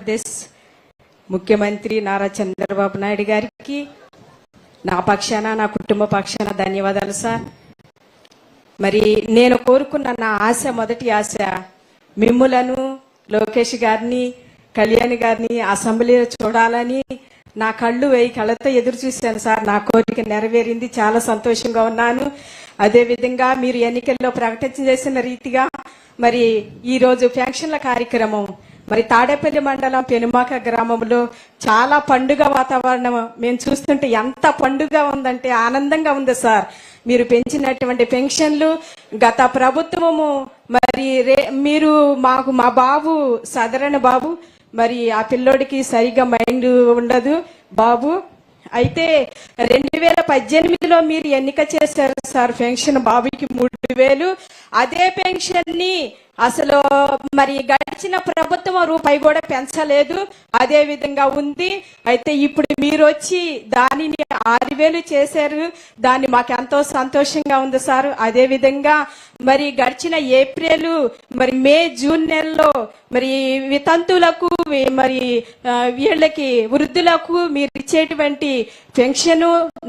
ఆంధ్రప్రదేశ్ ముఖ్యమంత్రి నారా చంద్రబాబు నాయుడు గారికి నా పక్షాన నా కుటుంబ పక్షాన ధన్యవాదాలు సార్. మరి నేను కోరుకున్న నా ఆశ, మొదటి ఆశ మిమ్ములను, లోకేష్ గారిని, కళ్యాణ్ గారిని అసెంబ్లీలో చూడాలని నా కళ్ళు 1000 కళ్ళతో ఎదురు చూశాను సార్. నా కోరిక నెరవేరింది, చాలా సంతోషంగా ఉన్నాను. అదేవిధంగా మీరు ఎన్నికల్లో ప్రకటన చేసిన రీతిగా మరి ఈరోజు పెన్షన్ల కార్యక్రమం మరి తాడేపల్లి మండలం పెనుమాక గ్రామంలో చాలా పండుగ వాతావరణం మేము చూస్తుంటే ఎంత పండుగ ఉందంటే ఆనందంగా ఉంది సార్. మీరు పెంచినటువంటి పెన్షన్లు గత ప్రభుత్వము మరి మీరు మా బాబు సదరణ బాబు, మరి ఆ పిల్లోడికి సరిగా మైండ్ ఉండదు బాబు. అయితే 2018లో మీరు ఎన్నిక చేశారు సార్. పెన్షన్ బాబుకి 3000. అదే పెన్షన్ ని అసలు మరి గడిచిన ప్రభుత్వం రూపాయి కూడా పెంచలేదు, అదే విధంగా ఉంది. అయితే ఇప్పుడు మీరు వచ్చి దానిని 6000 చేశారు. దాన్ని మాకు ఎంతో సంతోషంగా ఉంది సార్. అదే విధంగా మరి గడిచిన ఏప్రిల్, మరి మే, జూన్ నెలలో మరి వితంతులకు, మరి వీళ్ళకి వృద్ధులకు మీరు ఇచ్చేటువంటి పెన్షన్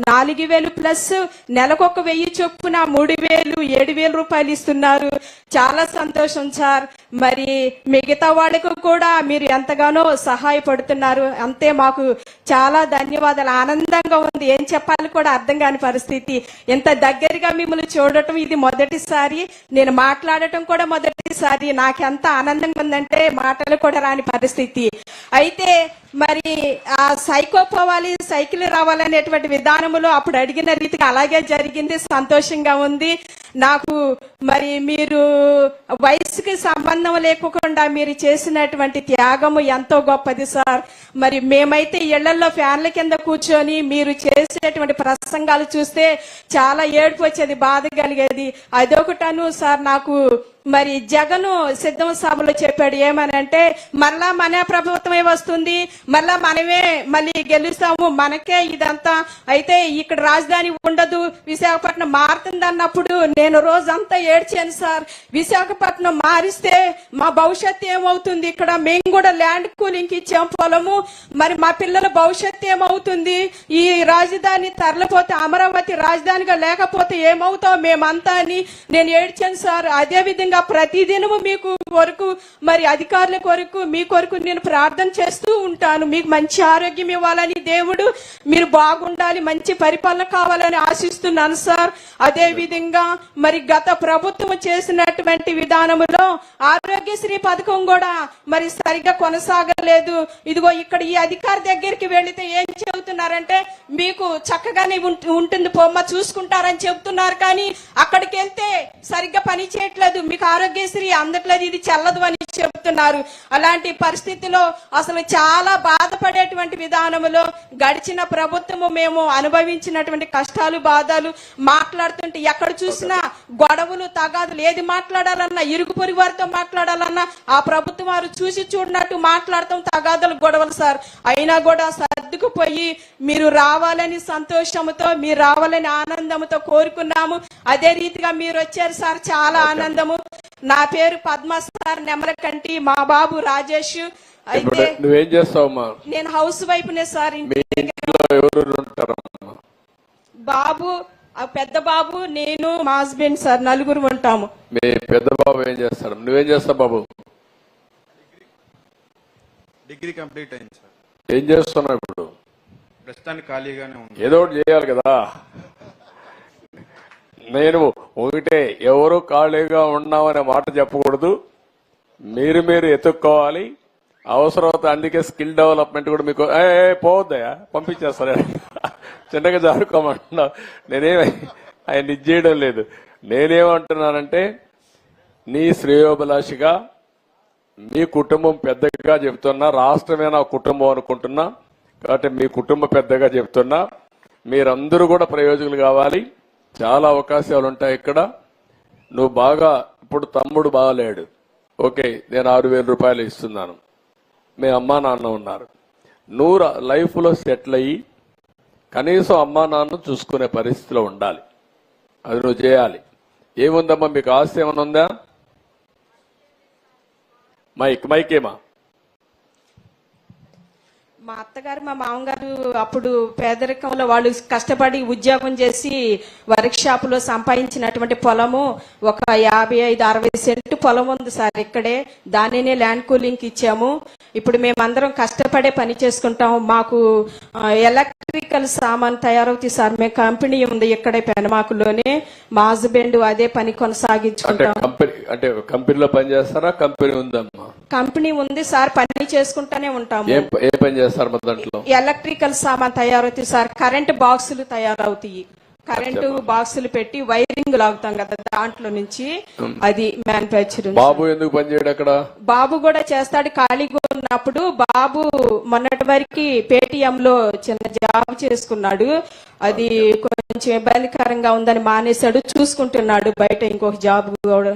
4000 ప్లస్ నెలకొక 1000 చొప్పున 3000, 7000 రూపాయలు ఇస్తున్నారు. చాలా సంతోషం సార్. మరి మిగతా వాళ్ళకు కూడా మీరు ఎంతగానో సహాయపడుతున్నారు. అంతే, మాకు చాలా ధన్యవాదాలు. ఆనందంగా ఉంది, ఏం చెప్పాలి కూడా అర్థం కాని పరిస్థితి. ఎంత దగ్గరగా మిమ్మల్ని చూడటం ఇది మొదటిసారి, నేను మాట్లాడటం కూడా మొదటిసారి. నాకు ఎంత ఆనందంగా ఉందంటే మాటలు కూడా రాని పరిస్థితి. అయితే మరి ఆ సైకో పోవాలి, సైకిల్ రావాలనేటువంటి విధానంలో అప్పుడు అడిగిన రీతిగా అలాగే జరిగింది. సంతోషంగా ఉంది నాకు. మరి మీరు వయసుకి సంబంధం లేకుండా మీరు చేసినటువంటి త్యాగము ఎంతో గొప్పది సార్. మరి మేమైతే ఇళ్లలో ఫ్యాన్ల కింద కూర్చొని మీరు చేసేటువంటి ప్రసంగాలు చూస్తే చాలా ఏడుపు వచ్చేది, బాధ కలిగేది. అదొకటను సార్. నాకు మరి జగను సిద్ధం సభలో చెప్పాడు ఏమనంటే, మళ్ళా మన ప్రభుత్వమే వస్తుంది, మళ్ళీ మళ్ళీ గెలుస్తాము, మనకే ఇదంతా. అయితే ఇక్కడ రాజధాని ఉండదు, విశాఖపట్నం మారుతుంది అన్నప్పుడు నేను రోజంతా ఏడ్చాను సార్. విశాఖపట్నం మారిస్తే మా భవిష్యత్తు ఏమవుతుంది? ఇక్కడ మేము కూడా ల్యాండ్ కూలింగ్ ఇచ్చాం పొలము, మరి మా పిల్లల భవిష్యత్తు ఏమవుతుంది? ఈ రాజధాని తరలిపోతే, అమరావతి రాజధానిగా లేకపోతే ఏమవుతాం మేమంతా అని నేను ఏడ్చాను సార్. అదే విధంగా ప్రతిదినము మీకు కొరకు, మరి అధికారుల కొరకు, మీ కొరకు నేను ప్రార్థన చేస్తూ ఉంటాను. మీకు మంచి ఆరోగ్యం ఇవ్వాలని దేవుడు, మీరు బాగుండాలి, మంచి పరిపాలన కావాలని ఆశిస్తున్నాను సార్. అదే విధంగా మరి గత ప్రభుత్వం చేసినటువంటి విధానములో ఆరోగ్యశ్రీ పథకం కూడా మరి సరిగా కొనసాగలేదు. ఇదిగో ఇక్కడ ఈ అధికారి దగ్గరికి వెళితే ఏం చెబుతున్నారంటే, మీకు చక్కగానే ఉంటుంది పొమ్మ, చూసుకుంటారని చెబుతున్నారు. కానీ అక్కడికి వెళ్తే సరిగ్గా పని చేయట్లేదు, మీకు ఆరోగ్యశ్రీ అందట్లేదు, ఇది చెల్లదు అని చెబుతున్నారు. అలాంటి పరిస్థితిలో అసలు చాలా బాధపడేటువంటి విధానంలో గడిచిన ప్రభుత్వము మేము అనుభవించినటువంటి కష్టాలు, బాధలు మాట్లాడుతుంటే ఎక్కడ చూసినా గొడవలు, తగాదులు. ఏది మాట్లాడాలన్నా ఇరుగు పొరుగు వారితో మాట్లాడాలన్నా ఆ ప్రభుత్వం వారు చూసి చూడనట్టు మాట్లాడతాం, తగాదులు, గొడవలు సార్. అయినా కూడా సర్దుకుపోయి మీరు రావాలని సంతోషంతో, మీరు రావాలని ఆనందంతో కోరుకున్నాము. అదే రీతిగా మీరు వచ్చారు సార్, చాలా ఆనందము. నా పేరు పద్మ సార్, నెమలకంటి. మా బాబు రాజేష్. అయితే నువ్వేం చేస్తావమ్మా? నేను హౌస్ వైఫ్నే సార్. బాబు, పెద్ద బాబు, నేను, మా హస్బెండ్ సార్, నలుగురు ఉంటాము. మీ పెద్ద బాబు ఏం చేస్తాడు? నువ్వేం చేస్తావు బాబు? డిగ్రీ కంప్లీట్ అయింది సార్. ఏం చేస్తున్నావు ఇప్పుడు? ప్రస్తుతానికి ఖాళీగానే ఉంది. ఏదో ఒకటి చేయాలి కదా. నేను ఒకటే, ఎవరు ఖాళీగా ఉన్నామనే మాట చెప్పకూడదు, మీరు ఎత్తుక్కోవాలి. అవసరమైతే అందుకే స్కిల్ డెవలప్మెంట్ కూడా మీకు పోవద్దయా, పంపించేస్తారా, చిన్నగా జరుపుకోమంటున్నా. ఆయన ఇది చేయడం లేదు. నేనేమంటున్నానంటే, నీ శ్రేయోభిలాషిగా మీ కుటుంబం పెద్దగా చెప్తున్నా, రాష్ట్రమే నా కుటుంబం అనుకుంటున్నా కాబట్టి మీ కుటుంబం పెద్దగా చెప్తున్నా. మీరందరూ కూడా ప్రయోజకులు కావాలి. చాలా అవకాశాలు ఉంటాయి ఇక్కడ. నువ్వు బాగా, ఇప్పుడు తమ్ముడు బాగలేడు, ఓకే, నేను 6000 రూపాయలు ఇస్తున్నాను. మీ అమ్మా నాన్న ఉన్నారు, నువ్వు లైఫ్లో సెటిల్ అయ్యి కనీసం అమ్మా నాన్న చూసుకునే పరిస్థితిలో ఉండాలి. అది నువ్వు చేయాలి. ఏముందమ్మా మీకు ఆస్తి ఏమైనా ఉందా? మైక్ ఏమా? మా అత్తగారు మా మామగారు అప్పుడు పేదరికంలో వాళ్ళు కష్టపడి ఉద్యోగం చేసి వర్క్ షాప్ లో సంపాదించినటువంటి పొలము ఒక 55-60 సెంటు పొలం ఉంది సార్ ఇక్కడే. దానినే ల్యాండ్ కూలింగ్ ఇచ్చాము. ఇప్పుడు మేమందరం కష్టపడే పని చేసుకుంటాం. మాకు ఎలక్ట్రికల్ సామాన్ తయారవుతాయి సార్. మేము కంపెనీ ఉంది ఇక్కడే పెనమాకులోనే. మా హస్బెండ్ అదే పని కొనసాగించుకుంటాం. కంపెనీలో పని చేస్తారా? కంపెనీ ఉందమ్మా? కంపెనీ ఉంది సార్, పని చేసుకుంటానే ఉంటాము. ఏ పని చేస్తారు మా దాంట్లో? ఎలక్ట్రికల్ సామాన్ తయారవుతాయి సార్. కరెంట్ బాక్సులు తయారవుతాయి. కరెంటు బాక్సులు పెట్టి వైరింగ్ లాగుతాం కదా, దాంట్లో నుంచి అది మ్యానుఫ్యాక్చరింగ్. బాబు ఎందుకు పని చేయడు అక్కడ? బాబు కూడా చేస్తాడు ఖాళీగా ఉన్నప్పుడు. బాబు మొన్నటి వరకు పేటిఎం లో చిన్న జాబ్ చేసుకున్నాడు. అది కొంచెం ఇబ్బందికరంగా ఉందని మానేశాడు. చూసుకుంటున్నాడు బయట ఇంకొక జాబ్ కూడా.